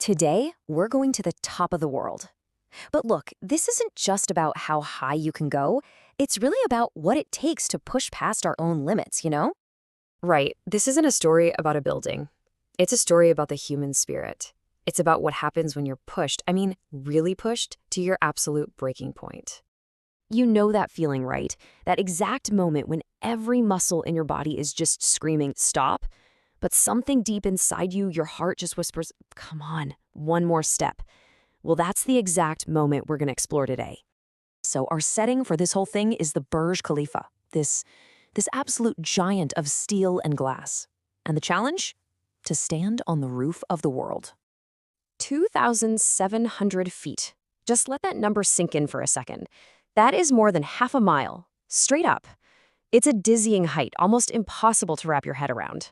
Today, we're going to the top of the world. But look, this isn't just about how high you can go. It's really about what it takes to push past our own limits, you know? Right, this isn't a story about a building. It's a story about the human spirit. It's about what happens when you're pushed, really pushed, to your absolute breaking point. You know that feeling, right? That exact moment when every muscle in your body is just screaming, stop. But something deep inside you, your heart just whispers, come on, one more step. Well, that's the exact moment we're going to explore today. So our setting for this whole thing is the Burj Khalifa, this absolute giant of steel and glass. And the challenge? To stand on the roof of the world. 2,700 feet. Just let that number sink in for a second. That is more than half a mile, straight up. It's a dizzying height, almost impossible to wrap your head around.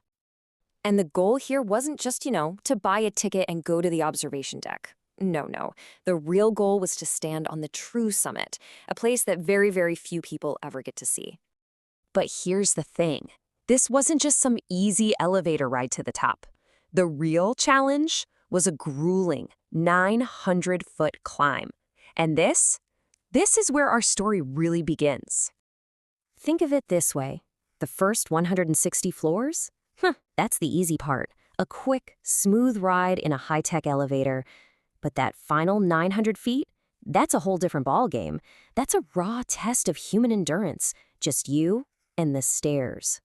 And the goal here wasn't just, to buy a ticket and go to the observation deck. No. The real goal was to stand on the true summit, a place that very, very few people ever get to see. But here's the thing. This wasn't just some easy elevator ride to the top. The real challenge was a grueling 900-foot climb. And this is where our story really begins. Think of it this way. The first 160 floors? That's the easy part. A quick, smooth ride in a high-tech elevator. But that final 900 feet? That's a whole different ballgame. That's a raw test of human endurance. Just you and the stairs.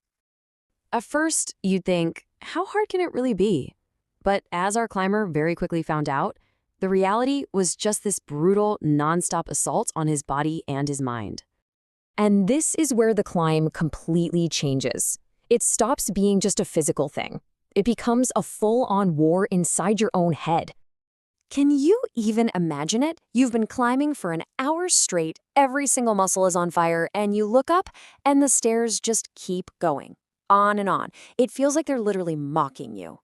At first, you'd think, how hard can it really be? But as our climber very quickly found out, the reality was just this brutal, nonstop assault on his body and his mind. And this is where the climb completely changes. It stops being just a physical thing. It becomes a full-on war inside your own head. Can you even imagine it? You've been climbing for an hour straight, every single muscle is on fire, and you look up, and the stairs just keep going. On and on. It feels like they're literally mocking you.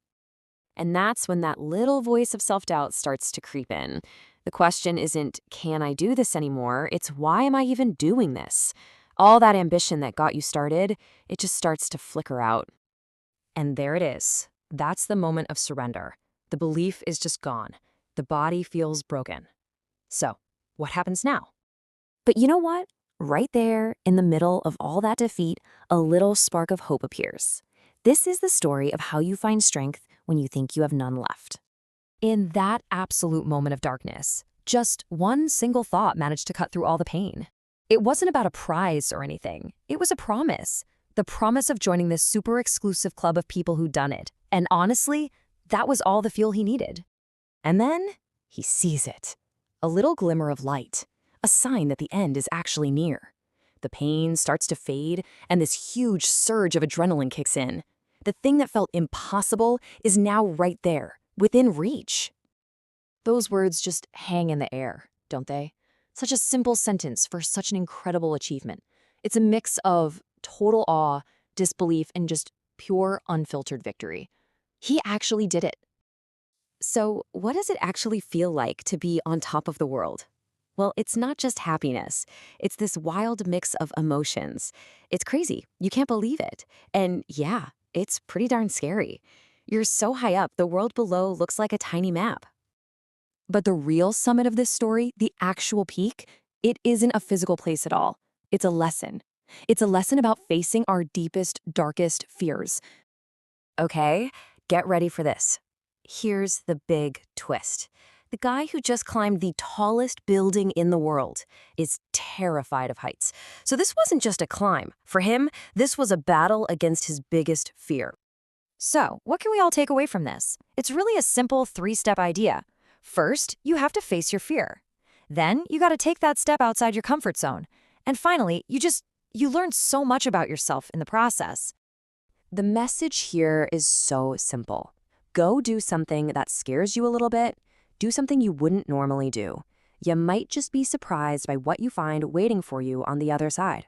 And that's when that little voice of self-doubt starts to creep in. The question isn't, can I do this anymore? It's, why am I even doing this? All that ambition that got you started, it just starts to flicker out. And there it is. That's the moment of surrender. The belief is just gone. The body feels broken. So, what happens now? But you know what? Right there, in the middle of all that defeat, a little spark of hope appears. This is the story of how you find strength when you think you have none left. In that absolute moment of darkness, just one single thought managed to cut through all the pain. It wasn't about a prize or anything. It was a promise. The promise of joining this super exclusive club of people who'd done it. And honestly, that was all the fuel he needed. And then he sees it. A little glimmer of light. A sign that the end is actually near. The pain starts to fade, and this huge surge of adrenaline kicks in. The thing that felt impossible is now right there, within reach. Those words just hang in the air, don't they? Such a simple sentence for such an incredible achievement. It's a mix of total awe, disbelief, and just pure, unfiltered victory. He actually did it. So, what does it actually feel like to be on top of the world? Well, it's not just happiness. It's this wild mix of emotions. It's crazy. You can't believe it. And yeah, it's pretty darn scary. You're so high up, the world below looks like a tiny map. But the real summit of this story, the actual peak, it isn't a physical place at all. It's a lesson. It's a lesson about facing our deepest, darkest fears. Okay, get ready for this. Here's the big twist. The guy who just climbed the tallest building in the world is terrified of heights. So this wasn't just a climb. For him, this was a battle against his biggest fear. So, what can we all take away from this? It's really a simple three-step idea. First, you have to face your fear. Then, you got to take that step outside your comfort zone. And finally, you learn so much about yourself in the process. The message here is so simple. Go do something that scares you a little bit. Do something you wouldn't normally do. You might just be surprised by what you find waiting for you on the other side.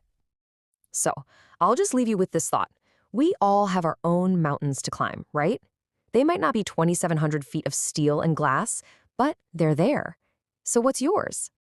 So, I'll just leave you with this thought. We all have our own mountains to climb, right? They might not be 2,700 feet of steel and glass, but they're there. So what's yours?